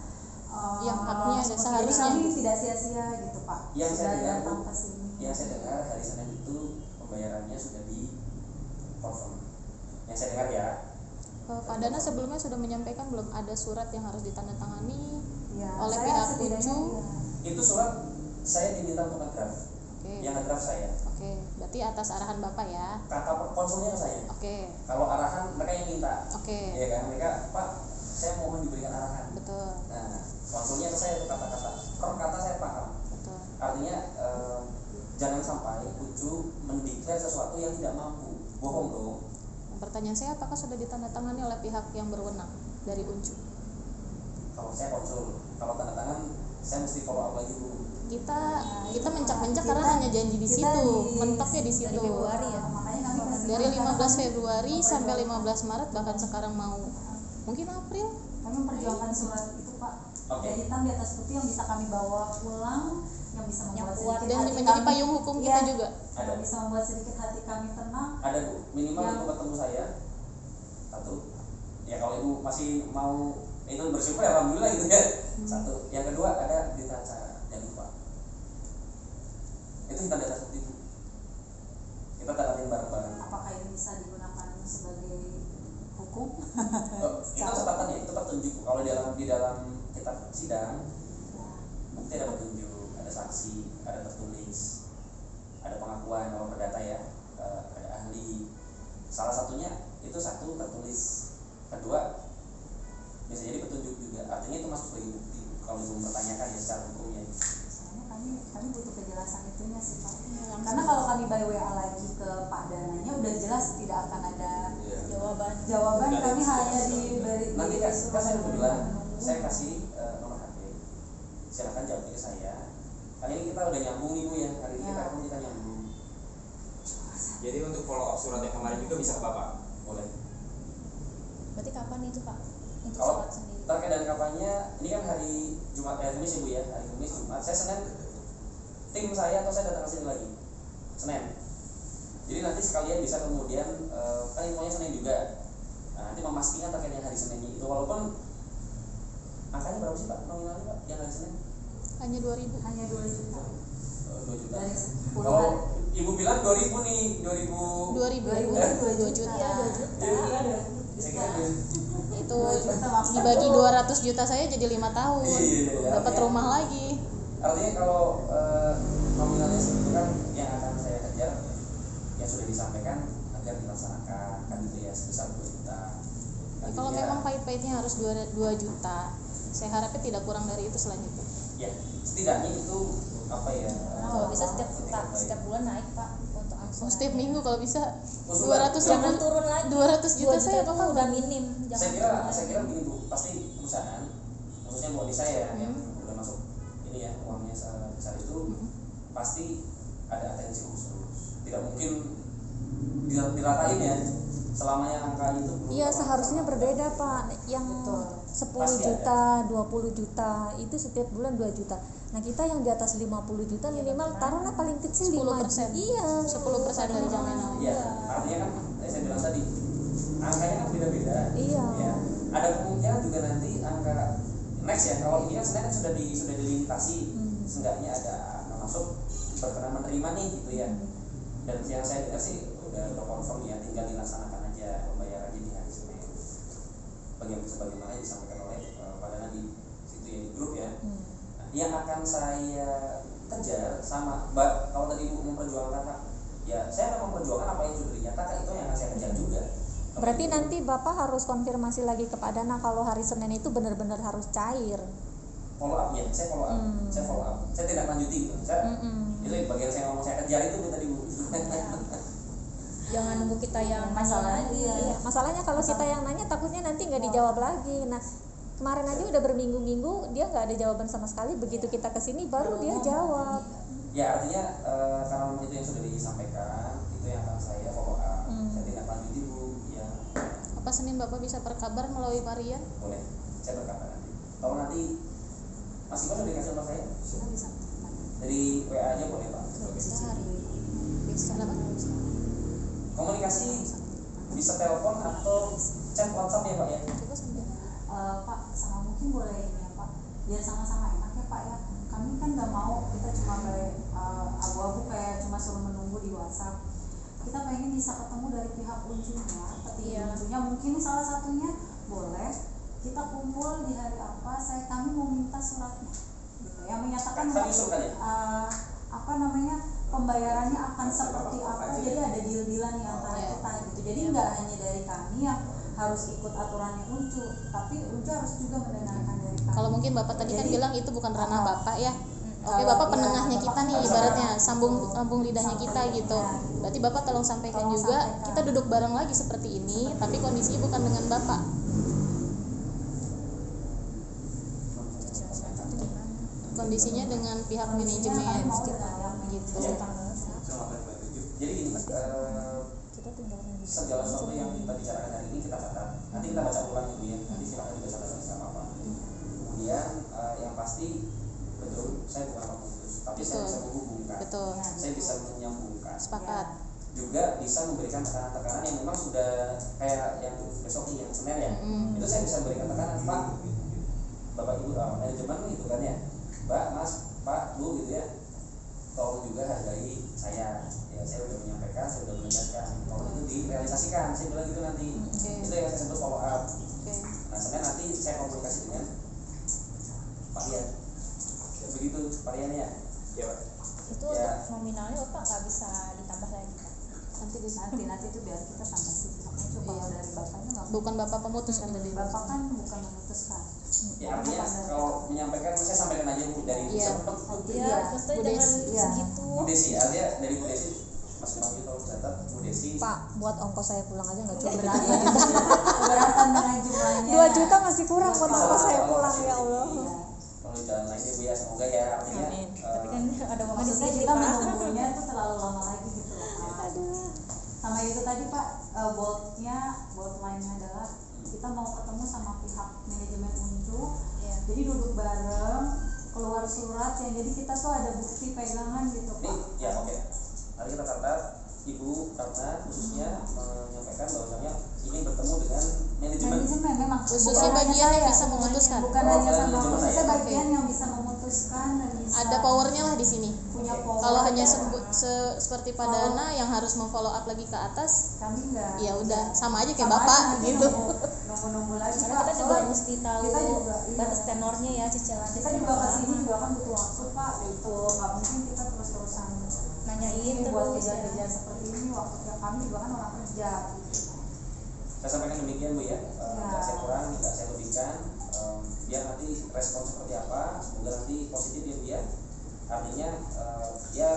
Yang haknya ada jadi seharusnya. kami tidak sia-sia gitu Pak, Yang saya sudah dengar, datang Bu, ke sini. yang saya dengar hari Senin itu pembayarannya sudah di confirm. Yang saya dengar ya. Pak Dana sebelumnya sudah menyampaikan belum ada surat yang harus ditandatangani Ya, oleh saya pihak setidaknya Ucu. ya. Itu surat saya diminta untuk ngedraft. Oke. Yang ngedraft saya. Oke, berarti atas arahan Bapak ya. Kata konsulnya ke saya. Oke. Kalau arahan mereka yang minta. Oke. Iya kan, mereka Pak, saya mohon diberikan arahan. Betul. Nah, konsulnya ke saya itu kata-kata. Per kata saya paham. Betul. Artinya jangan sampai Ucu mendeklar sesuatu yang tidak mampu. Bohong dong. Pertanyaan saya, apakah sudah ditandatangani oleh pihak yang berwenang dari Uncu? Kalau saya konsul, kalau tanda tangan saya mesti follow up lagi dulu. Kita mencak-mencak karena hanya janji di kita situ, di- mentoknya di situ. dari Februari ya. Makanya kami kasih Dari tahu, 15 karena Februari sampai 15 Maret, bahkan sekarang mau mungkin April. kami memperjuangkan surat itu Pak. Oke. Ada hitam di atas putih yang bisa kami bawa pulang, yang bisa Yang membuat kuat sedikit Dan hati menjadi kami- payung hukum kita Iya, juga. Ada. yang bisa membuat sedikit hati kami tenang. Ada Bu, minimal Yang- untuk ketemu saya. Satu. Ya kalau Ibu masih mau itu bersyukur alhamdulillah gitu ya. Satu. Yang kedua ada berita acara, jangan lupa. Itu hitam di atas putih Bu. Itu catatannya, itu petunjuk. Kalau di dalam kitab sidang bukti ada petunjuk, ada saksi, ada tertulis, ada pengakuan kalau perdata ya, ada ahli. Salah satunya itu satu tertulis, kedua bisa jadi petunjuk juga. Artinya itu masuk sebagai bukti kalau ibu mempertanyakan ya secara hukumnya. Soalnya kami butuh kejelasan itunya sih Pak. Karena kalau kami by WA lagi ke Pak Dananya udah jelas tidak akan ada jawaban kami hanya diberi. Nanti kan saya udah bilang, saya kasih nomor HP, silakan jawab ke saya. Kali ini kita udah nyambung nih Bu ya, hari ini kita nyambung. Jadi untuk follow up surat yang kemarin juga bisa ke Bapak? Boleh. Berarti kapan itu Pak untuk Kalau sholat sendiri? terkait dan kapannya, ini kan hari Jumat, Kamis ya Bu ya, hari Kamis, Jumat. Saya Senin, tim saya atau saya datang ke sini lagi, Senin. Jadi nanti sekalian bisa kemudian kan infonya Senin juga. Nah, nanti memastikan terkait yang hari Seninnya itu, walaupun angkanya berapa sih Pak nominalnya Pak yang hari Senin? Hanya 2.000. Hanya 2 juta. 2 juta. Dari Kalau 10 Ibu bilang 2.000 nih, 2.000. 2 juta. Saya kira Itu dibagi 200 juta saya jadi 5 tahun. Iya, Dapat rumah lagi. Artinya kalau nominalnya segitu kan yang akan saya kejar yang sudah disampaikan agar dilaksanakan kan gitu ya, sebesar 2 juta. Ya, kalau memang pahit-pahitnya harus 2 juta, saya harapnya tidak kurang dari itu selanjutnya. Ya, setidaknya itu apa ya? Kalau bisa setiap bulan naik Pak untuk angsuran. Setiap minggu kalau bisa Usulan. 200 Jangan ribu, turun lagi. 200 juta 2 saya itu kan udah minim. Saya kira begini Bu, pasti perusahaan khususnya buat di saya yang udah masuk ini ya, uangnya sebesar itu pasti ada atensi khusus. Tidak mungkin diratain ya selamanya angka itu belum. Iya, seharusnya berbeda Pak. Yang 10 juta, 20 juta itu setiap bulan 2 juta. Nah, kita yang di atas 50 juta minimal taruhlah paling kecil 10%. 5. Iya, 10% dari jaminan. Iya, artinya kan saya bilang tadi angkanya kan beda-beda. Iya. Ya, ada kemungkinan juga nanti angka next ya, kalau ini kan sebenarnya kan sudah dilintasi, seenggaknya ada masuk berkenan menerima nih gitu ya. Dan yang saya dengar sih udah confirm ya, tinggal dilaksanakan aja pembayarannya di hari Senin. Sebagaimana disampaikan oleh Pak Dana di situ ya, di grup ya. Yang akan saya kejar sama Mbak, kalau tadi Ibu memperjuangkan hak, ya saya akan memperjuangkan apa yang sudah dinyatakan, itu yang akan saya kejar juga. Berarti nanti Bapak harus konfirmasi lagi kepada Dana kalau hari Senin itu benar-benar harus cair. Follow up ya, saya follow up, saya follow up, saya tidak lanjuti gitu. Itu bagian saya ngomong saya kejar itu tadi Bu. Jangan nunggu kita yang masalahnya Iya, masalahnya kalau kita yang nanya takutnya nanti nggak dijawab lagi. Nah, kemarin aja udah berminggu-minggu dia nggak ada jawaban sama sekali. Begitu kita kesini baru dia jawab. Ya artinya karena itu yang sudah disampaikan, itu yang akan saya follow up. Saya tidak lanjuti Bu. Ya. Apa Senin Bapak bisa berkabar melalui Maria? Boleh, saya berkabar nanti. Kalau nanti masih boleh dikasih nomor saya? bisa. Dari WA aja boleh Pak. Kenapa? Komunikasi bisa telepon atau chat WhatsApp ya Pak ya? Coba sambil. Pak, sama mungkin boleh ini ya Pak, biar sama-sama enak ya Pak ya. Kami kan nggak mau kita cuma kayak abu-abu kayak cuma suruh menunggu di WhatsApp. Kita pengen bisa ketemu dari pihak unjunya, petinggi unjunya. Mungkin salah satunya boleh kita kumpul di hari apa, kami mau minta suratnya gitu, yang menyatakan apa namanya pembayarannya akan seperti apa. Jadi ada deal-dealan nih antara kita gitu. Jadi nggak hanya dari kami yang harus ikut aturannya Unju, tapi Unju harus juga mendengarkan dari kami. Kalau mungkin Bapak tadi kan bilang itu bukan ranah Bapak ya. Oke, Bapak penengahnya kita nih, ibaratnya sambung lidahnya kita gitu. Berarti Bapak tolong sampaikan juga, kita duduk bareng lagi seperti ini, tapi kondisinya bukan dengan Bapak. Kondisinya dengan pihak manajemen gitu. Jadi gini, segala sesuatu yang kita bicarakan hari ini kita catat. Nanti kita baca ulang Bu ya. Nanti silakan dibaca bersama apa. Kemudian yang pasti betul, saya bukan pemutus, tapi saya bisa menghubungkan. Betul. Saya bisa menyambungkan. Sepakat. Juga bisa memberikan tekanan-tekanan yang memang sudah kayak yang besok yang Senin ya. Itu saya bisa memberikan tekanan, Pak, Bapak Ibu manajemen gitu kan ya. Mbak, Mas, Pak, Bu gitu ya. Tolong juga hargai saya. Ya saya sudah menyampaikan, saya sudah menegaskan. Kalau itu direalisasikan, saya bilang gitu nanti. Itu yang saya sebut follow up. Nah sebenarnya nanti saya komunikasi dengan Pak Rian. Begitu Pak Rian ya. Iya Pak. Itu Ya. untuk nominalnya Bapak nggak bisa ditambah lagi Pak? nanti itu biar kita tambah sih. Itu kalau dari bapaknya nggak. Bukan bapak pemutus kan tadi. Bapak kan bukan memutuskan. Ya artinya kalau menyampaikan, saya sampaikan aja Bu dari Iya. Iya, maksudnya Bu jangan Desi. Iya. segitu. Bu Desi, artinya dari Bu Desi, Mas Bang tolong catat Bu Desi. Pak, buat ongkos saya pulang aja nggak cukup. Keberatan dengan jumlahnya. 2 juta masih kurang buat ongkos saya pulang, ya Allah. Iya. Kalau jalan lainnya Bu ya, semoga ya artinya. Amin. Tapi kan ada momen di Maksudnya sini kita Pak. menunggunya itu terlalu lama lagi gitu loh Pak. Aduh. Sama itu tadi Pak, bold line-nya adalah kita mau ketemu sama pihak manajemen Unjuk. Iya. Jadi duduk bareng, keluar surat yang jadi kita tuh ada bukti pegangan gitu Ini Pak. ya oke. Nanti kita catat Ibu karena khususnya menyampaikan bahwasanya ingin bertemu dengan manajemen. Manajemen memang Khususnya bukan hanya bagian yang saya, bisa memutuskan. bukan Oh, hanya kalian sama manajemen maksudnya ya? bagian yang bisa memutuskan dan bisa Ada powernya lah di sini. punya power. Kalau hanya seperti Pak Dana yang harus memfollow up lagi ke atas, kami enggak. ya udah sama aja kayak Sama bapak aja nanti gitu. nunggu lagi Karena Pak. kita juga Soalnya mesti tahu kita juga, iya. batas tenornya ya, cicilan kita juga kesini juga kan butuh waktu Pak gitu, nggak mungkin kita terus-terusan nanyain ini buat terus ya. kerja-kerja seperti ini, waktu kami juga kan orang kerja gitu. Saya sampaikan demikian Bu ya, nggak saya kurang, nggak saya lebihkan. Biar nanti respon seperti apa, semoga nanti positif ya Bu ya. Artinya ya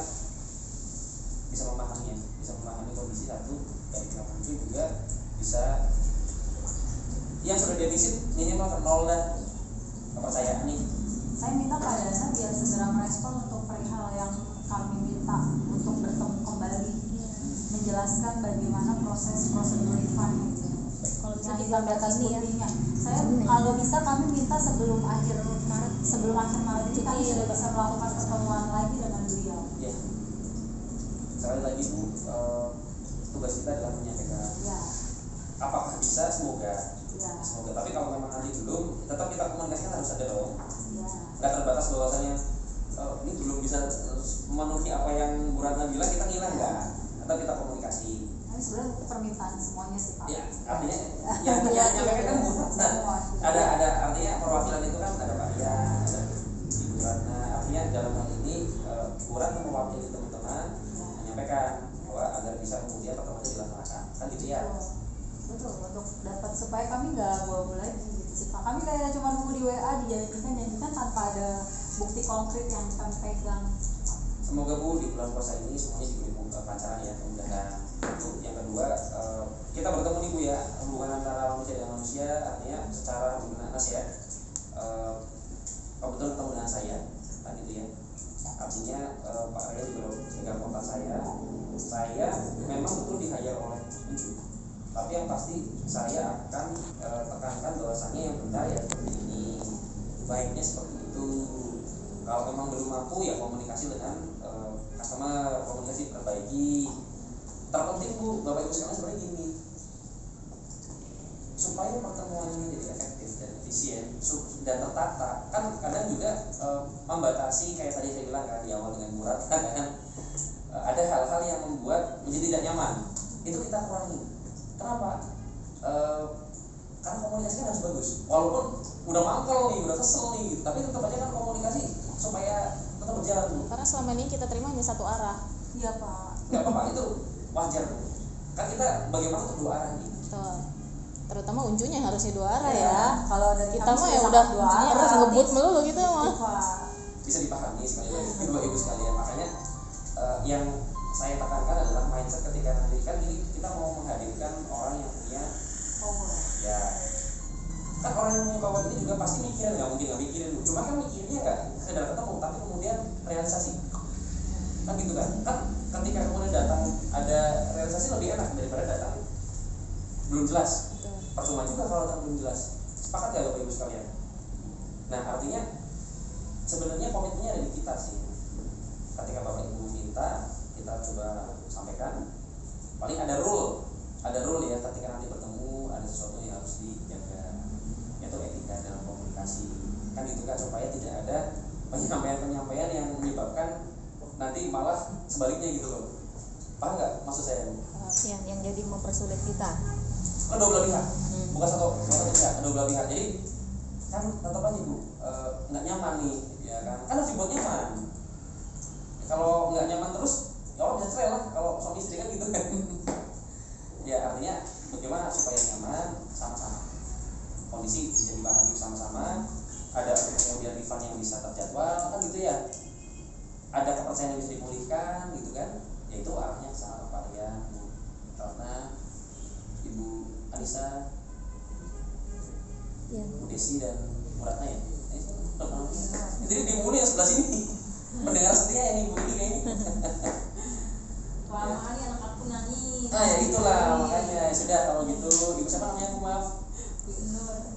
bisa memahami kondisi satu dari pihak Unjuk juga bisa yang sudah defisit minimal ke nol dah kepercayaan nih. Saya minta Pak Dana biar segera merespon untuk perihal yang kami minta untuk bertemu kembali, menjelaskan bagaimana proses prosedur refund itu. Kalau bisa Yang ditambah batas ini ya. putihnya. Saya kalau bisa kami minta sebelum akhir Maret ini kami sudah bisa melakukan pertemuan lagi dengan beliau. Ya. Sekali lagi Bu, tugas kita adalah menyampaikan. Ya, Apakah bisa? Semoga. ya, Semoga. Tapi kalau memang nanti belum, tetap kita komunikasikan harus ada dong. ya. Nggak terbatas bahwasanya ini belum bisa memenuhi apa yang Bu Ratna bilang, kita ngilang nggak? Atau kita komunikasi? Ini sebenarnya permintaan semuanya sih Pak. Ya, artinya yang menyampaikan kan Bu Ratna. Ada artinya perwakilan itu kan ada Pak Rian, ada Ibu Ratna. Artinya dalam hal ini Bu Ratna mewakili teman-teman menyampaikan bahwa agar bisa kemudian pertemuan itu dilaksanakan. Kan gitu ya. Betul, untuk dapat supaya kami nggak bawa lagi gitu sih Pak. Kami kayak cuma nunggu di WA janjikan tanpa ada bukti konkret yang kami pegang. Semoga Bu di bulan puasa ini semuanya diberi kelancaran ya, kemudahan. Itu yang kedua, kita bertemu nih Bu ya, hubungan antara manusia dengan manusia, artinya secara hubungan Nas ya, kebetulan ketemu dengan saya kan gitu ya. Artinya Pak Raya juga pegang kontak saya memang betul di-hire oleh Unjuk, tapi yang pasti saya akan tekankan bahwasannya yang benar ya seperti ini, baiknya seperti itu. Kalau memang belum mampu ya komunikasi dengan customer, komunikasi perbaiki. Terpenting Bu, Bapak Ibu sekalian sebenarnya gini, supaya pertemuan ini jadi efektif dan efisien dan tertata. Kan kadang juga membatasi kayak tadi saya bilang kan di awal dengan Murat kan ada hal-hal yang membuat menjadi tidak nyaman. Itu kita kurangi. Kenapa? Karena komunikasi kan harus bagus. Walaupun udah mangkel nih, udah kesel nih, tapi tetap aja kan komunikasi supaya tetap berjalan Bu. Karena selama ini kita terima hanya satu arah. Iya Pak. Nggak apa-apa, itu wajar Bu. Kan kita bagaimana untuk dua arah nih. Betul. Terutama Unjunya harusnya dua arah Iya. ya. Kalau dari Kita kami mah ya sudah udah dua arah. terus ngebut melulu gitu Itu, mah. Pak. Bisa dipahami sekali lagi Bapak Ibu sekalian. Makanya yang saya tekankan adalah mindset ketika nanti kan ini kita mau menghadirkan orang yang punya Power. ya kan orang yang punya power ini juga pasti mikirin, nggak mungkin nggak mikirin Bu. Cuma kan mikirnya nggak sekedar ketemu tapi kemudian realisasi kan gitu kan. Kan ketika kemudian datang ada realisasi lebih enak daripada datang belum jelas. Betul. Percuma juga kalau datang belum jelas. Sepakat nggak Bapak Ibu sekalian? Nah artinya sebenarnya komitmennya ada di kita sih. Ketika Bapak Ibu minta, kita coba sampaikan. Paling ada rule ya, ketika nanti bertemu ada sesuatu yang harus dijaga, yaitu etika dalam komunikasi. Kan itu kan supaya tidak ada penyampaian yang menyebabkan nanti malah sebaliknya gitu loh. Paham nggak maksud saya? yang jadi jadi mempersulit kita. Kan dua belah pihak, bukan satu pihak, dua belah pihak. Jadi kan tetap aja Bu, nggak nyaman nih, ya kan? Kan harus dibuat nyaman. Kalau nggak nyaman terus, ya orang bisa cerai lah. Kalau suami istri kan gitu kan. Ya artinya bagaimana supaya nyaman sama-sama. Kondisi bisa dipahami sama-sama. Ada kemudian refund yang bisa terjadwal kan gitu ya. Ada kepercayaan yang bisa dipulihkan gitu kan. Ya itu arahnya ke sana Pak ya, Bu Ratna, Ibu Anissa, Ya. Bu Desi dan Bu Ratna ya. Jadi di mulai yang sebelah sini. Mendengar setia ya nih Bu ini kayaknya. Kelamaan ya anak aku nangis. Ah ya itulah makanya sudah kalau gitu Ibu siapa namanya Bu maaf?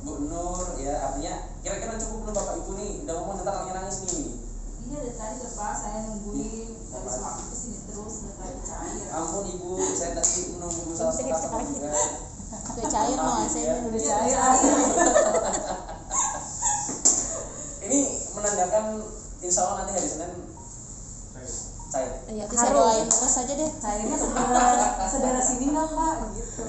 Bu Nur ya artinya kira-kira cukup belum Bapak Ibu nih udah ngomong tentang nangis nih. Iya dari tadi lepas saya nungguin dari suami kesini terus dari tadi cair. Ampun Ibu saya tadi menunggu salah Sedikit satu sekali. juga. Udah cair loh Ya. saya Udah cair. Ini menandakan insya Allah nanti hari Senin cair. Ya, bisa doain terus aja deh. Cairnya saudara sini nggak Pak gitu.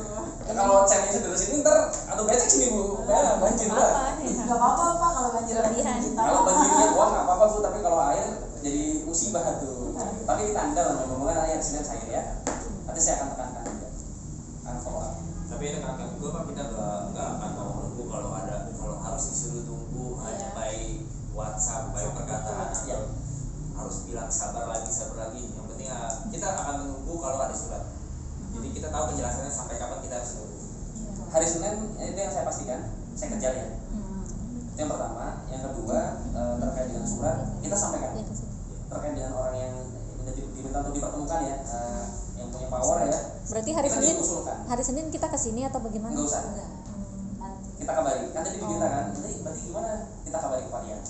Kalau cairnya saudara sini ntar atau becek sini Bu, ya banjir lah. Nggak apa-apa Pak kalau banjir Kelebihan. Kalau banjirnya uang nggak apa-apa Bu, tapi kalau air jadi musibah tuh. Tapi kita andal lah, ngomongnya air Senin cair ya. Nanti saya akan tekankan juga. Akan follow up. Tapi dengan kami juga Pak kita nggak akan mau menunggu kalau harus disuruh tunggu hanya by WhatsApp, by perkataan Ya. harus bilang sabar lagi. Yang penting kita akan menunggu kalau ada surat. Jadi kita tahu penjelasannya sampai kapan kita harus menunggu. Hari Senin itu yang saya pastikan, saya kejar ya. Itu yang pertama, yang kedua terkait dengan surat kita sampaikan. Terkait dengan orang yang diminta untuk dipertemukan ya, yang punya power ya. Berarti hari Kita Senin diusulkan. hari Senin kita kesini atau bagaimana? Nggak usah. Kita kabari. Kan tadi diminta kan, berarti gimana? Kita kabari ke Pak Dian.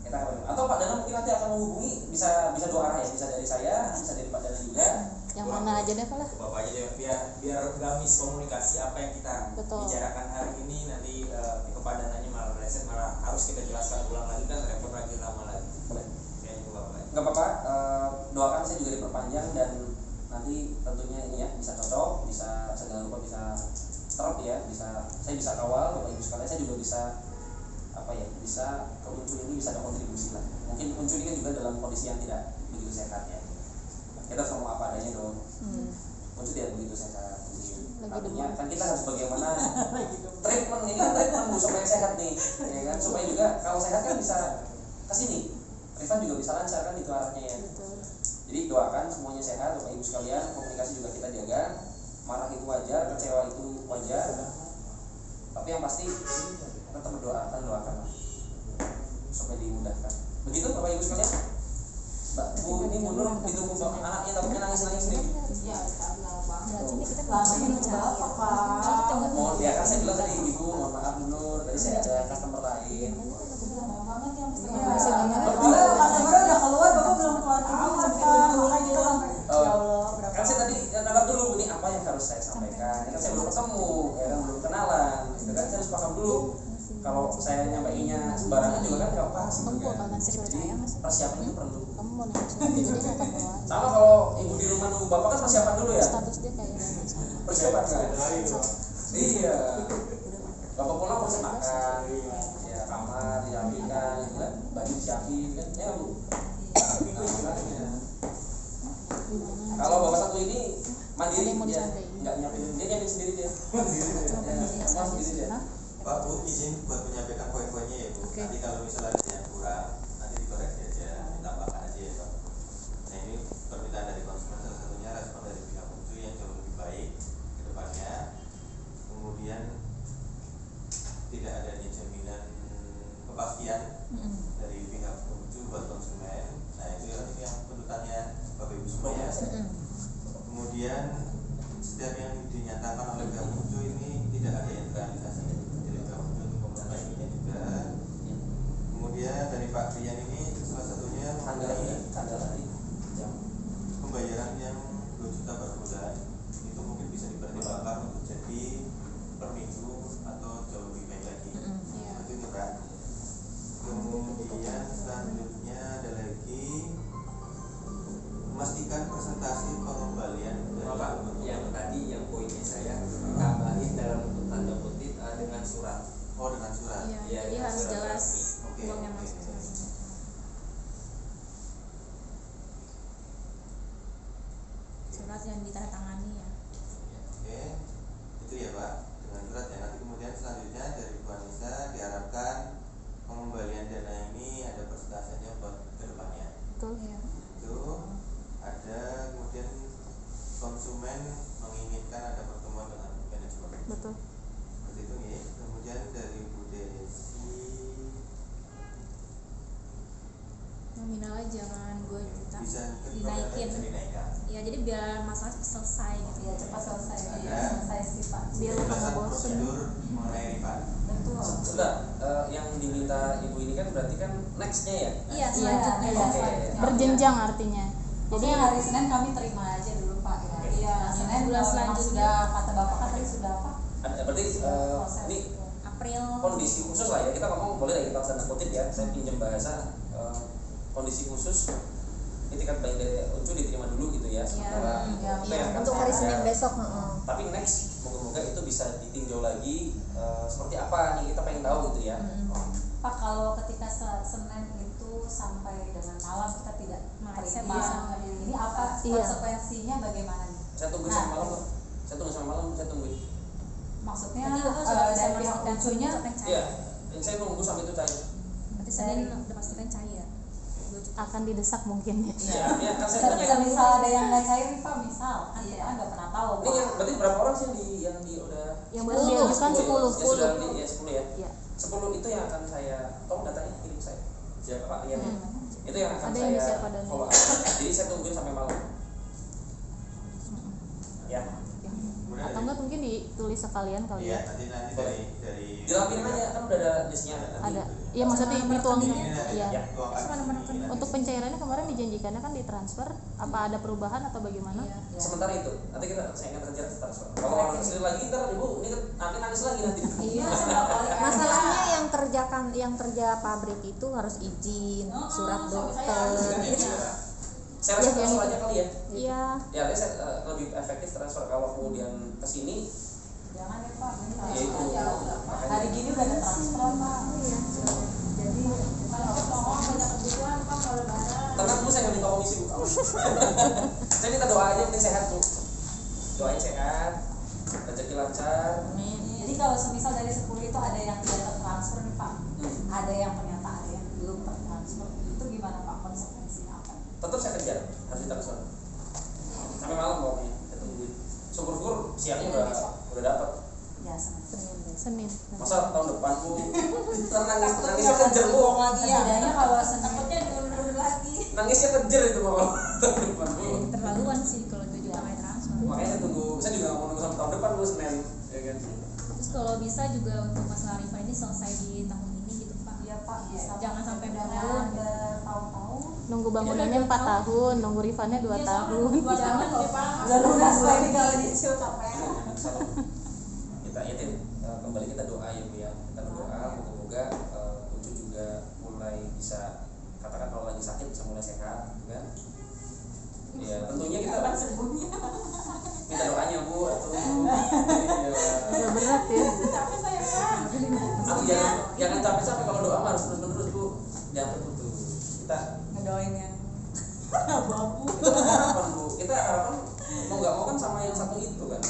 Kita kabari. Atau Pak Dana mungkin nanti akan menghubungi bisa dua arah ya, bisa dari saya, bisa dari Pak Dana juga. Yang mana aja deh lah. Ke Bapak aja deh biar nggak miskomunikasi apa yang kita Betul. bicarakan hari ini nanti kepadanannya malah meleset, malah harus kita jelaskan ulang lagi kan repot lagi lama lagi. Boleh. Ya itu Bapak. Nggak apa-apa, doakan saya juga diperpanjang dan nanti tentunya ini ya bisa cocok, bisa segala rupa bisa terap ya, saya bisa kawal Bapak Ibu sekalian, saya juga bisa bisa ke Uncul ini bisa ada kontribusi lah. Mungkin Uncul ini kan juga dalam kondisi yang tidak begitu sehat ya. Kita harus ngomong apa adanya dong. Uncul tidak begitu sehat. Artinya kan kita harus bagaimana treatment ini kan treatment Bu supaya sehat nih, ya kan supaya juga kalau sehat kan bisa kesini. Rifan juga bisa lancar kan itu arahnya ya. Jadi doakan semuanya sehat Bapak Ibu sekalian, komunikasi juga kita jaga. Marah itu wajar, kecewa itu wajar. Tapi yang pasti tetap doakan supaya dimudahkan. Begitu Bapak Ibu sekalian. Mbak Bu ini mundur ditunggu anaknya tapi nangis nih. Iya, lama banget. Berarti ini kita Lamanya berapa Pak? Mohon ya kan saya bilang tadi Ibu mohon maaf mundur. Tadi saya ada customer lain. Lama banget ya Mas. Iya. Customer udah keluar Bapak belum keluar juga Pak. Makanya kita sampai ya Allah berapa. Kan saya tadi dapat dulu ini apa yang harus saya sampaikan. Ini kan saya belum ketemu, ya kan belum kenalan. Itu kan saya harus paham dulu. Kalau saya nyampainya sembarangan juga kan nggak pas. Kamu akan Jadi persiapan itu perlu. kamu mau nangis nanti jadi nggak akan bawa Sama kalau ibu di rumah nunggu bapak kan persiapan dulu ya. status dia kayak gimana sama Persiapan kan. Iya. Bapak pulang pasti makan, ya kamar dirapikan, gitu kan, baju disiapin kan, ya nggak Bu. Kalau bapak satu ini mandiri Ada yang mau dia disampaikan? nggak nyiapin, dia nyiapin sendiri dia. Ya, semua sendiri dia. Pak Bu izin buat menyampaikan poin-poinnya ya Bu. Nanti kalau misalnya ada yang kurang nanti dikoreksi aja, ditambahkan aja ya Pak. Nah ini permintaan dari konsumen salah satunya respon dari pihak Uncu yang jauh lebih baik ke depannya. Kemudian tidak adanya jaminan kepastian dari pihak Uncu buat konsumen. Nah itu yang tuntutannya Bapak Ibu semua ya. Kemudian setiap yang dinyatakan oleh pihak Uncu ini tidak ada yang terrealisasi. Kemudian dari Pak Rian ini salah satunya Tanggal hari jam. pembayaran yang 2 juta per bulan itu mungkin bisa dipertimbangkan untuk jadi per minggu atau jauh lebih baik lagi. Itu murah. Kemudian selanjutnya ada lagi memastikan presentasi pengembalian dari Bapak, ya yang ditandatangani ya. Oke, itu ya Pak, dengan surat ya. Nanti kemudian selanjutnya dari Bu Anissa diharapkan pengembalian dana ini ada persentasenya buat ke depannya. Betul. Iya. Itu ada kemudian konsumen menginginkan ada pertemuan dengan manajemen. Betul. Seperti itu ya. Kemudian dari Bu Desi Nominalnya jangan 2 juta. bisa Dinaikin. bisa dinaikkan. Ya jadi biar masalah selesai gitu Ya cepat selesai, Ada. biar selesai sih Pak. Biar lu Penjelasan nggak bosen. prosedur mengenai refund. Betul. Sudah, yang diminta ibu ini kan berarti kan nextnya ya. Iya selanjutnya Iya, Oke. selanjutnya. Berjenjang artinya. Jadi Jadi hari Senin kami terima aja dulu Pak ya. Oke. Iya, Senin Bulan kalau memang selanjutnya. sudah kata Bapak kan tadi sudah apa? Berarti Proses. ini April. kondisi khusus lah ya, kita ngomong boleh lah kita tanda kutip ya, saya pinjam bahasa kondisi khusus itikat baik dari Uncu diterima dulu gitu ya sementara iya, itu iya. yang akan Untuk hari saya Senin kerja. besok. Tapi next moga-moga itu bisa ditinjau lagi seperti apa nih, kita pengen tahu gitu ya. Pak, kalau ketika Senin itu sampai dengan malam kita tidak Saya terima, bisa. ini apa Iya. konsekuensinya bagaimana nih? Saya tunggu Nah, sampai malam loh. Saya tunggu sampai malam, saya tungguin. Maksudnya Nanti Bapak sudah bisa dari pihak memastikan Uncunya untuk yang cair. Iya, saya nunggu sampai itu cair. Berarti Senin udah pastikan cair. 2 juta. akan didesak mungkin ya. Iya, iya kan saya tanya. misal ada yang nggak cair nih Pak, misal kan kita nggak pernah tahu Ini Pak. yang berarti berapa orang sih yang di udah Yang baru diajukan 10. Ya sudah ya 10 ya. Iya. 10 itu yang akan saya tolong datanya kirim saya. Siapa Pak Rian? Itu yang akan Ada yang saya siapa dan follow up. Jadi saya tungguin sampai malam. Ya. Kemudian Atau enggak mungkin ditulis sekalian kali Iya, ya. nanti dari Dilapirin aja kan udah ada listnya. nanti. Ada. Iya maksudnya dituangin. Ya. Iya. tuangkan Untuk pencairannya kemarin dijanjikannya kan ditransfer, apa ada perubahan atau bagaimana? Iya. Sementara itu, nanti saya ingat kerja transfer. Kalau orang kesini lagi ntar ibu ini nanti nangis lagi nanti. Iya, apalagi Masalahnya yang kerja pabrik itu harus izin, surat dokter. gitu. Saya rasa Iya, transfer yang aja kali ya. Iya. Ya, saya lebih efektif transfer kalau kemudian kesini. jangan ya Pak, ini Ya itu. transfer. Makanya. Hari gini udah ada transfer Pak. Iya. Jadi kalau banyak kebutuhan Pak kalau lebaran. Tenang bu, saya nggak minta komisi bu. Saya minta doa aja penting sehat bu. Doain sehat, rezeki lancar. Jadi kalau semisal dari 10 itu ada yang tidak tertransfer nih Pak, ada yang ternyata ada yang belum tertransfer, itu gimana Pak konsekuensinya apa? Tetap saya kejar, harus ditransfer. Sampai malam pokoknya, saya tungguin. Syukur-syukur siangnya udah dapat. Ya Senin. Senin. Masa tahun depan bu, nangisnya kejer bu. Setidaknya kalau Senin diundur lagi. Nangisnya kejer itu mau tahun depan bu. Terlaluan sih kalau 2 juta kayak transfer. Makanya saya tunggu, saya juga nggak mau nunggu sampai tahun depan bu Senin, ya kan? Terus kalau bisa juga untuk masalah refund ini selesai di tahun ini gitu Pak. ya Pak bisa. Jangan sampai bertahun bertahun. Nunggu bangunannya 4 tahun, nunggu refundnya 2 tahun. Jangan loh Pak. Udah lunas lagi kalau nyicil capek. Kita itu kembali kita doa ya bu ya, kita berdoa moga-moga Uncu juga mulai bisa, katakan kalau lagi sakit bisa mulai sehat gitu kan. Ya tentunya kita minta doanya bu atau Agak berat ya. atau jangan capek-capek kalau doa mah harus terus-menerus bu, jangan terputus. Kita Ngedoain yang babu. itu kan harapan bu, kita harapan mau nggak mau kan sama yang satu itu kan.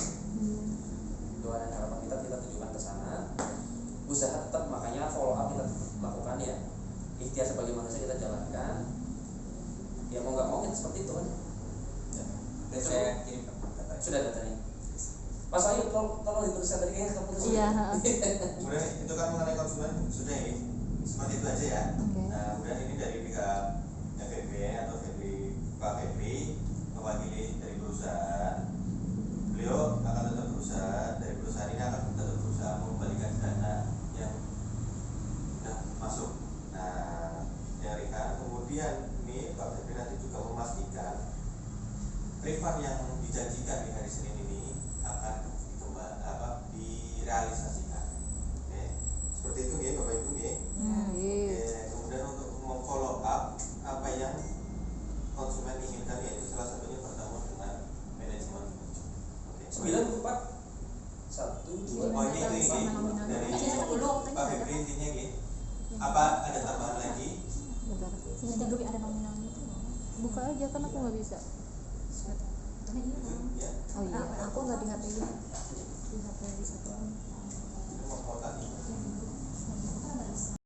Doa dan harapan kita tujukan ke sana, usaha tetap, makanya follow up kita tetap lakukan ya, ikhtiar sebagai manusia kita jalankan ya, mau nggak mau kita seperti itu kan. Saya kirim katanya. Sudah datanya Mas Ayu, tolong dituliskan tadi kayaknya keputusan. Iya. Kemudian itu kan mengenai konsumen sudah ya, seperti itu aja ya. Oke. Nah, kemudian ini dari pihak FEB atau Pak Febri mewakili dari perusahaan. Beliau akan tetap berusaha, dari perusahaan ini akan tetap berusaha mengembalikan dana yang sudah masuk. Nah, yang Rika, kemudian ini Pak Febri nanti juga memastikan refund yang dijanjikan di hari Senin ini akan direalisasikan. Oke, seperti itu ya Bapak Ibu ya. Oke, kemudian untuk memfollow up apa yang konsumen inginkan, yaitu salah satunya pertemuan dengan manajemen. Oke. 9 Pak 1, 2, Oh ini dari Pak Febri intinya gini. Apa ada tambahan lagi? Bentar. Jadi dulu ada nominalnya itu. Buka aja kan aku nggak bisa. Itu ya. Oh iya, aku nggak di HPI. di HP bisa tuh. Itu mau kuota nih.